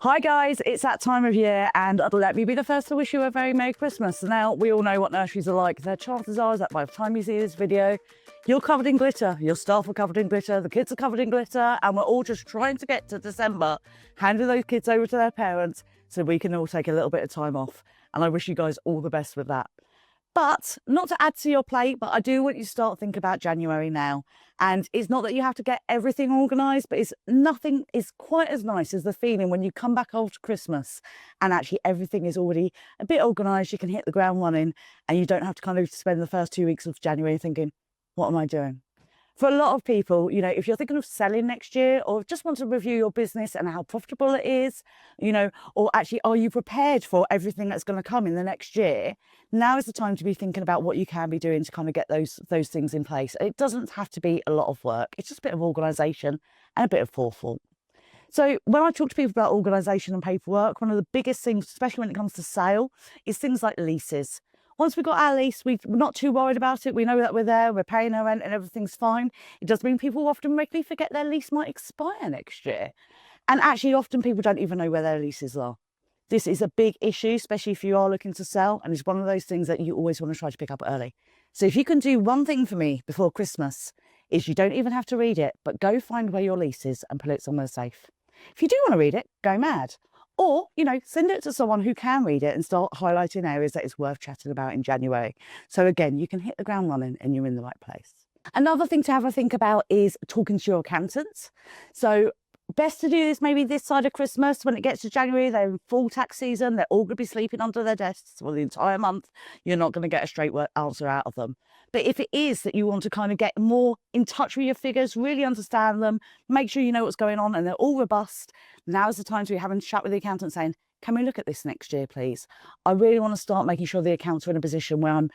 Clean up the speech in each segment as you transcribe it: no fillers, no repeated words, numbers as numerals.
Hi guys, it's that time of year and let me be the first to wish you a very Merry Christmas. Now, we all know what nurseries are like. Their chances are that by the time you see this video, you're covered in glitter, your staff are covered in glitter, the kids are covered in glitter, and we're all just trying to get to December, handing those kids over to their parents so we can all take a little bit of time off. And I wish you guys all the best with that. But not to add to your plate, but I do want you to start thinking about January now. And it's not that you have to get everything organised, but nothing is quite as nice as the feeling when you come back after Christmas and actually everything is already a bit organised, you can hit the ground running and you don't have to kind of spend the first 2 weeks of January thinking, what am I doing? For a lot of people, you know, if you're thinking of selling next year or just want to review your business and how profitable it is, you know, or actually, are you prepared for everything that's going to come in the next year? Now is the time to be thinking about what you can be doing to kind of get those things in place. It doesn't have to be a lot of work. It's just a bit of organisation and a bit of forethought. So when I talk to people about organisation and paperwork, one of the biggest things, especially when it comes to sale, is things like leases. Once we've got our lease, we're not too worried about it. We know that we're there, we're paying our rent and everything's fine. It does mean people often regularly forget their lease might expire next year. And actually often people don't even know where their leases are. This is a big issue, especially if you are looking to sell. And it's one of those things that you always want to try to pick up early. So if you can do one thing for me before Christmas, is you don't even have to read it, but go find where your lease is and put it somewhere safe. If you do want to read it, go mad. Or, you know, send it to someone who can read it and start highlighting areas that it's worth chatting about in January. So again, you can hit the ground running and you're in the right place. Another thing to have a think about is talking to your accountants. So best to do this maybe this side of Christmas. When it gets to January, they're in full tax season. They're all going to be sleeping under their desks for the entire month. You're not going to get a straight answer out of them. But if it is that you want to kind of get more in touch with your figures, really understand them, make sure you know what's going on and they're all robust, now's the time to be having a chat with the accountant saying, can we look at this next year, please? I really want to start making sure the accounts are in a position where I'm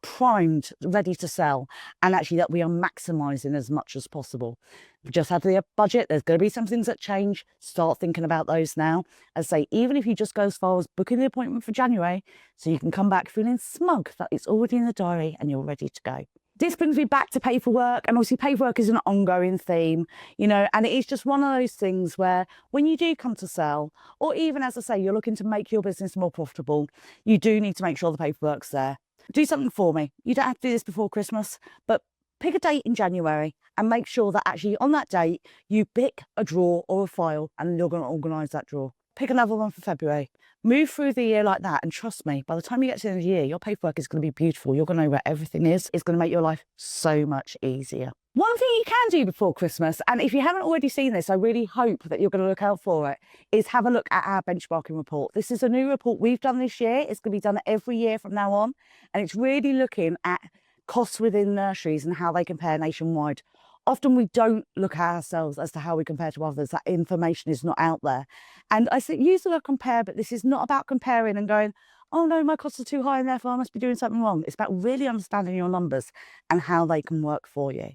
primed, ready to sell, and actually that we are maximising as much as possible. We just had the budget, there's going to be some things that change. Start thinking about those now. As I say, even if you just go as far as booking the appointment for January, so you can come back feeling smug that it's already in the diary and you're ready to go. This brings me back to paperwork, and obviously paperwork is an ongoing theme, you know, and it is just one of those things where when you do come to sell, or even as I say, you're looking to make your business more profitable, you do need to make sure the paperwork's there. Do something for me. You don't have to do this before Christmas, but pick a date in January and make sure that actually on that date, you pick a drawer or a file and you're going to organise that drawer. Pick another one for February. Move through the year like that. And trust me, by the time you get to the end of the year, your paperwork is going to be beautiful. You're going to know where everything is. It's going to make your life so much easier. One thing you can do before Christmas, and if you haven't already seen this, I really hope that you're going to look out for it, is have a look at our benchmarking report. This is a new report we've done this year. It's going to be done every year from now on. And it's really looking at costs within nurseries and how they compare nationwide. Often we don't look at ourselves as to how we compare to others. That information is not out there. And I say use the word compare, but this is not about comparing and going, oh no, my costs are too high and therefore I must be doing something wrong. It's about really understanding your numbers and how they can work for you.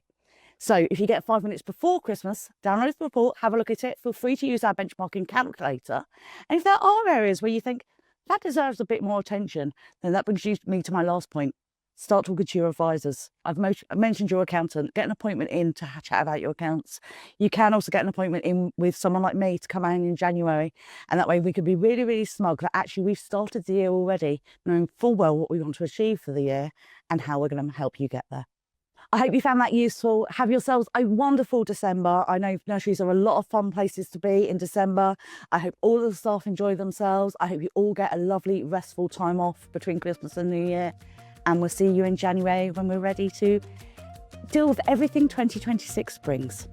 So if you get 5 minutes before Christmas, download the report, have a look at it. Feel free to use our benchmarking calculator. And if there are areas where you think that deserves a bit more attention, then that brings me to my last point. Start talking to your advisors. I've mentioned your accountant. Get an appointment in to chat about your accounts. You can also get an appointment in with someone like me to come in January. And that way we could be really, really smug that actually we've started the year already, knowing full well what we want to achieve for the year and how we're going to help you get there. I hope you found that useful. Have yourselves a wonderful December. I know nurseries are a lot of fun places to be in December. I hope all of the staff enjoy themselves. I hope you all get a lovely, restful time off between Christmas and New Year. And we'll see you in January when we're ready to deal with everything 2026 brings.